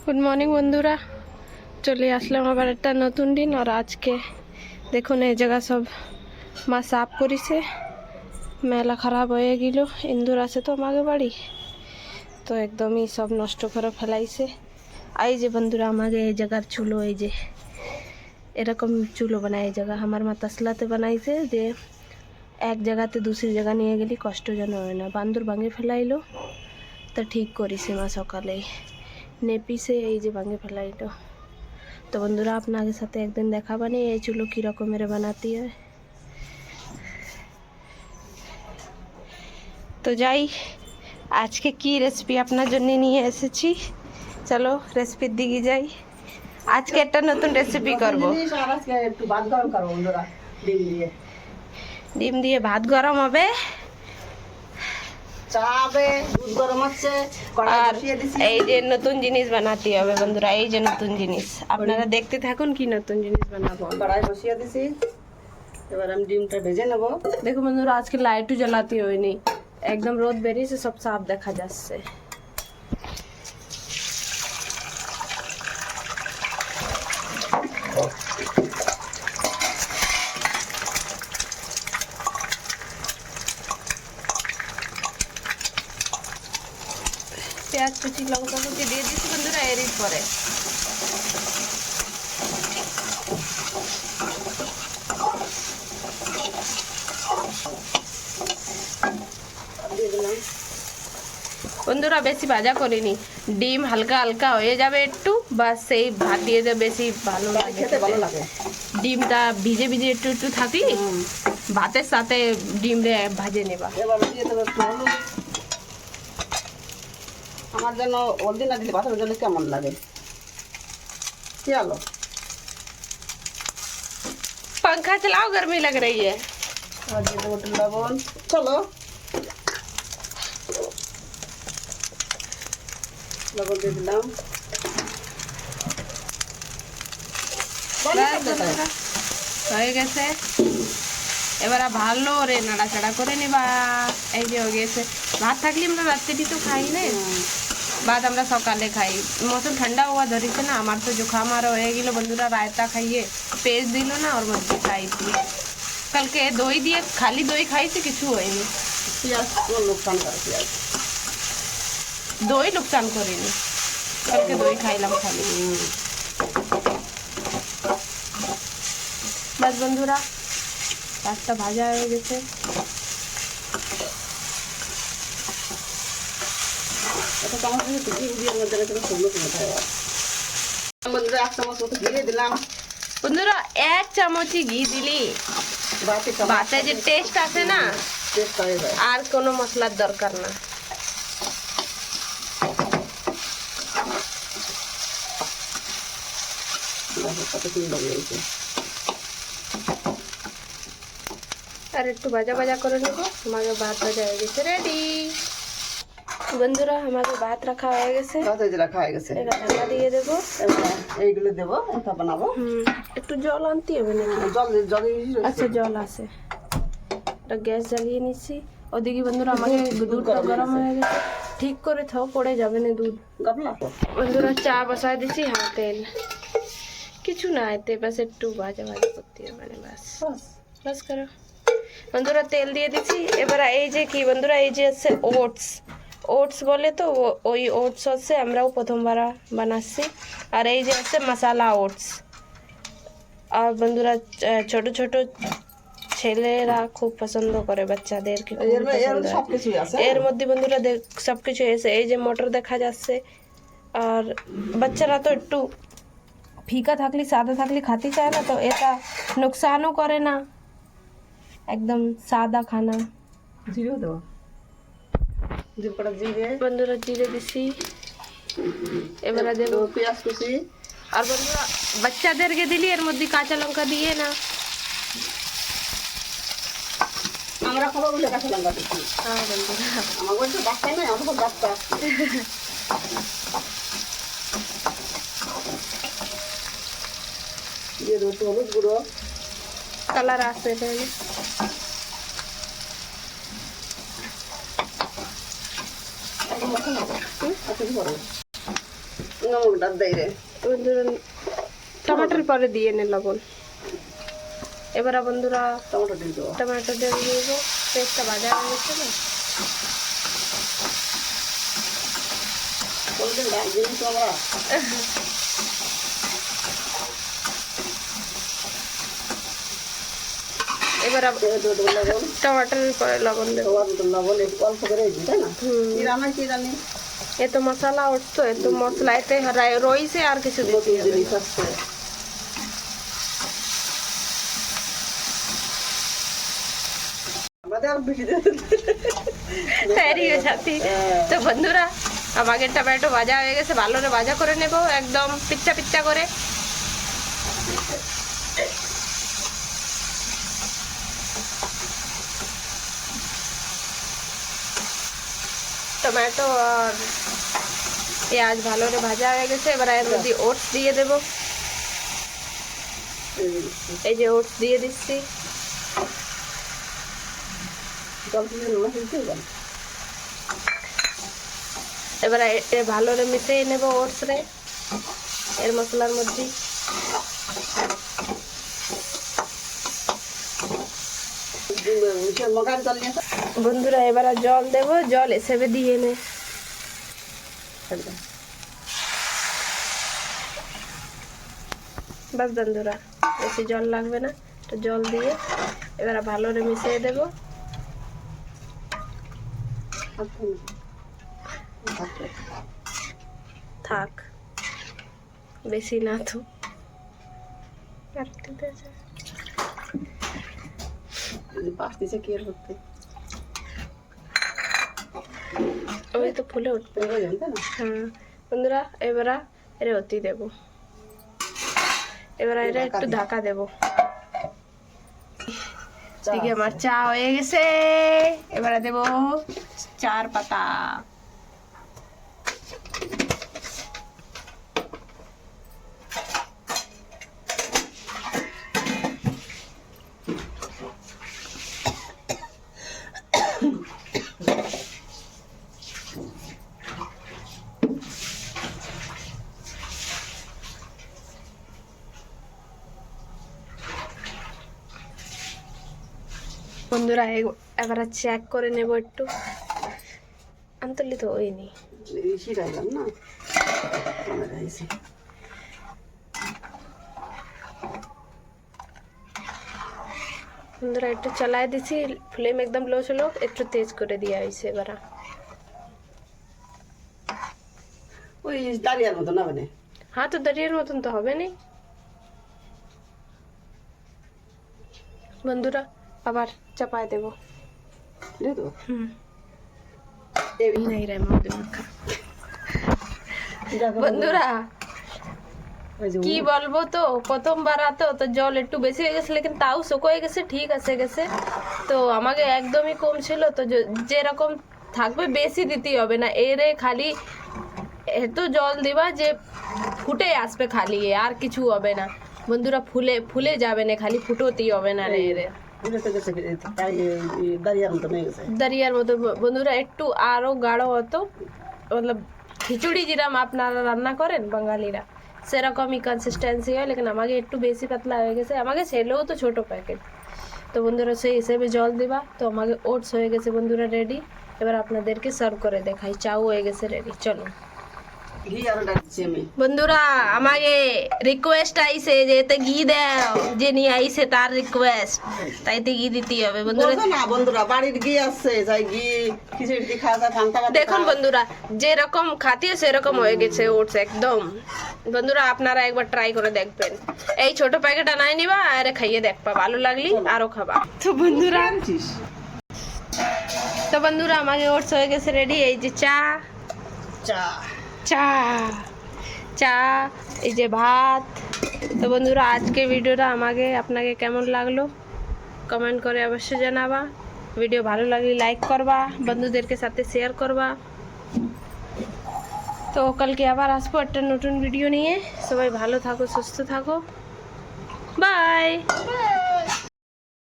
Good morning বন্ধুরা, চলে আসলাম আবার একটা নতুন দিন। আর আজকে দেখুন এই জায়গা সব মা সাফ করেছে, মেলা খারাপ হয়ে গেল। ইন্দুর আছে তো আমাকে বাড়ি, তো একদমই সব নষ্ট করে ফেলাইছে। এই যে বন্ধুরা আমাকে এই জায়গার চুলো, এই যে এরকম চুলো বানায় এই জায়গা আমার মা তসলাতে বানাইছে, যে এক জায়গাতে दूसरी জায়গা নিয়ে গেলে কষ্ট যেন হয় না। বান্দর ভাঙে ফেলাইলো, তা ঠিক করেছে মা সকালে নেপিসে এই যে ভাঙে ফেলাইলো। তো বন্ধুরা আপনাদের সাথে একদিন দেখা বানি এই চুলো কী রকমের বানাতে হয়। তো যাই, আজকে কি রেসিপি আপনার জন্য নিয়ে এসেছি, চলো রেসিপির দিকে যাই। আজকে একটা নতুন রেসিপি করব। ডিম দিয়ে ভাত গরম হবে, আর এই যে নতুন জিনিস বানাতে হবে বন্ধুরা। এই যে নতুন জিনিস, আপনারা দেখতে থাকুন কি নতুন জিনিস বানাবো। কড়াই বসিয়ে দিছি, এবার আমি ডিমটা ভেজে নেব। দেখো বন্ধুরা আজকে লাইটও জ্বালাতে হয়নি, একদম রোদ বেরিয়েছে, সব সাফ দেখা যাচ্ছে। পেঁয়াজ কুচি লঙ্কা কুচি দিয়ে দিচ্ছি বন্ধুরা এর পরে। বন্ধুরা বেশি ভাজা করিনি, ডিম হালকা হালকা হয়ে যাবে একটু, বাস সেই ভাত দিয়ে দেবে, বেশি ভালো লাগে খেতে ভালো লাগে। ডিমটা ভিজে ভিজে একটু একটু থাকলে ভাতের সাথে ডিমটা ভাজে নেবা। এবার দিয়ে দেবো একটু হলুদ। আমার যেন হলদি না দিলে ভাতের জন্য কেমন লাগে। চলো पंखा चलाओ, गर्मी लग रही है। আর দিয়ে দেবো একটু লবণ। চলো লবণ দিয়ে দিলাম। হয়ে গেছে, এবার ভালো রে নাড়াচাড়া করে নেবা। এই যে হয়ে গেছে। ভাত থাকলে আমরা রাত্রিটি তো খাই না, ভাত আমরা সকালে খাই। মৌসুম ঠান্ডা হওয়া ধরেছে না, আমার তো জুখাম আরও হয়ে গেল বন্ধুরা। রায়তা খাইয়ে পেস্ট দিল না ওর মধ্যে খাইছি কালকে দই দিয়ে, খালি দই খাইছি, কিছু হয়নি। পেঁয়াজ লোকসান করে, পেঁয়াজ দই নুকসান করিনি, কালকে দই খাইলাম খালি। বাস বন্ধুরা ভাতটা ভাজা হয়ে গেছে। এটা চামচ দিয়ে ঘি দিয়ে মধ্যে রেখে শুকনো করে দেবো। বন্ধুরা 1 চামচ মতো ঘি দিলাম। বন্ধুরা 1 চামচই ঘি দিলি ভাতে যে টেস্ট আছে না, টেস্ট হয়ে যায়। আর কোনো মশলার দরকার না। কত সুন্দর হয়েছে। আর একটু ভাজা ভাজা করে নেবো। আমাকে ভাত ভাজা হয়ে গেছে, রেডি। বন্ধুরা আমাকে ভাত রাখা হয়ে গেছে, ভাত এই যে রাখা হয়ে গেছে। এবার ঢাকা দিয়ে দেবো। এবার এইগুলো দেবো, এটা বানাবো। একটু জল আনতে হবে নাকি? জল জল আচ্ছা জল আছে, এটা গ্যাস জ্বালিয়ে নিচ্ছি। ওদিকে বন্ধুরা আমাকে দুধটা গরম হয়ে গেছে, ঠিক করে থাও, পড়ে যাবে না দুধ। গাবলা বন্ধুরা চা বসায় দিচ্ছি। হ্যাঁ তেল কিছু না, এতে বাস একটু ভাজা ভাজা করতে হবে, মানে বাস বাস করো বন্ধুরা। তেল দিয়ে দিচ্ছি। এবার এই যে কি বন্ধুরা, এই যে হচ্ছে ওটস, ওটস বলে তো, ওই ওটস হচ্ছে আমরাও প্রথমবার বানাচ্ছি। আর এই যে হচ্ছে মশালা ওটস। আর বন্ধুরা ছোট ছোট ছেলেরা খুব পছন্দ করে, বাচ্চাদেরকে এর মধ্যে বন্ধুরা সবকিছু এসে, এই যে মটর দেখা যাচ্ছে। আর বাচ্চারা তো একটু ফিকা থাকলে, সাদা থাকলে খাতে চায় না, তো এটা নুকসানও করে না, একদম সাদা খানা। জিরে দেবো, জিরে বন্ধুরা জিরে দিছি। এবার দেবো পেঁয়াজ কুচি। আর বন্ধুরা বাচ্চাদেরকে দিলি এর মধ্যে কাঁচা লঙ্কা দিয়ে না, আমরা খাবো বলে কাঁচা লঙ্কা দিচ্ছি। হ্যাঁ বন্ধুরা আমার বলছে বাচ্চা নয়, আমার বাচ্চা। দিয়ে দেবো হলুদ গুঁড়ো, কালার আসবে তাহলে। নমকটা দেই রে বন্ধুরা টমেটোর পরে দিয়ে নে লবণ। এবার বন্ধুরা টমেটো দিয়ে দেবো টমেটো দিয়ে দিব। পেস্টটা ভাজা হয়ে গেছে না? বলছেন ডাল জিনিস তো আমরা এবার লবণ টমেটোর পরে লবণ দেবো। লবণ একটু অল্প করে দিই তাই না কি রান্না কি জানি এত মশলা উঠতো, এত মশলা এতে রয়েছে, আর কিছু দিতে নতুন হবে জিনিস না। আসছে আমাদের আর বেশি তৈরি হয়ে যাচ্ছি। তো বন্ধুরা আমাকে টমেটো ভাজা হয়ে গেছে, ভালো করে ভাজা করে নেব একদম পিচ্চা পিচ্চা করে। টমেটো আর পেঁয়াজ ভালো করে ভাজা হয়ে গেছে। এবার এর মধ্যে ওটস দিয়ে দেব। এই যে ওটস দিয়ে দিচ্ছি। এবার ভালো করে মিশিয়ে নেব ওটস রে এর মশলার মধ্যে। বন্ধুরা এবার জল দেব, জল হিসেবে দিয়ে নে। বাস বন্ধুরা বেশি জল লাগবে না, তো জল দিয়ে এবার ভালো করে মিশিয়ে দেব। থাক বেশি না তো ওই তো ফুলে উঠবে। হ্যাঁ বন্ধুরা এবার এর অতি দেব। এবার এটা একটু ঢাকা দেব। দিকে আমার চা হয়ে গেছে। এবারে দেব চার পাতা। বন্ধুরা এবার চেক করে নেব একটু। আন্তলি তো হয়নি। বন্ধুরা একটু চালায় দিছি, ফ্লেম একদম লো ছিল, একটু তেজ করে দেওয়া হয়েছে। এবার ওই দাঁড়িয়ার মতো না মানে হ্যাঁ তো দাঁড়িয়ে মতন তো হবে না বন্ধুরা। আবার চাপায় দেব। বন্ধুরা কি বলবো, তো প্রথমবার তো জল একটু বেশি হয়ে গেছে, লেকিন তাও শুকিয়ে গেছে, ঠিক আছে গেছে। তো আমাকে একদমই কম ছিল, তো যেরকম থাকবে বেশি দিতেই হবে না। এরে খালি এত জল দিবা যে ফুটে আসবে খালি, আর কিছু হবে না বন্ধুরা। ফুলে ফুলে যাবে না, খালি ফুটোতেই হবে না রে। এরে দাঁড়িয়ার মতো বন্ধুরা, একটু আরো গাঢ় হতো, মতলব খিচুড়ি যেরকম আপনারা রান্না করেন বাঙালিরা সেরকমই কনসিস্টেন্সি হয়, লেকিন আমাকে একটু বেশি পাতলা হয়ে গেছে। আমাকে ছেলেও তো ছোট প্যাকেট, তো বন্ধুরা সেই হিসেবে জল দিবা। তো আমাকে ওটস হয়ে গেছে বন্ধুরা রেডি। এবার আপনাদেরকে সার্ভ করে দেখাই। চাও হয়ে গেছে রেডি। চলো বন্ধুরা আমাকে রিকোয়েস্ট আইছে যে এতে ঘি দাও, যে নিয়ে আইছে তার রিকোয়েস্ট, তাইতে ঘি দিতে হবে বন্ধুরা। না বন্ধুরা বাড়ির ঘি আছে, যাই ঘি খিচুড়ি দিয়ে খাওয়া যায়, ফান্তা দেখুন বন্ধুরা যেরকম খাতি সেরকম হয়ে গেছে ওটস একদম। বন্ধুরা আপনারা একবার ট্রাই করে দেখবেন। এই ছোট প্যাকেট আনাই নিবা আর খাইয়ে দেখবা, ভালো লাগলি আরো খাবা। তো বন্ধুরা আমাকে ওটস হয়ে গেছে রেডি। এই যে চা চা চা চা এই যে ভাত। তো বন্ধুরা আজকে ভিডিওটা আপনাকে কেমন লাগলো কমেন্ট করে অবশ্যই জানাবা। ভিডিও ভালো লাগলে লাইক করবা, বন্ধুদেরকে সাথে শেয়ার করবা। তো কালকে আবার আসবো একটা নতুন ভিডিও নিয়ে। সবাই ভালো থাকো, সুস্থ থাকো, বাই।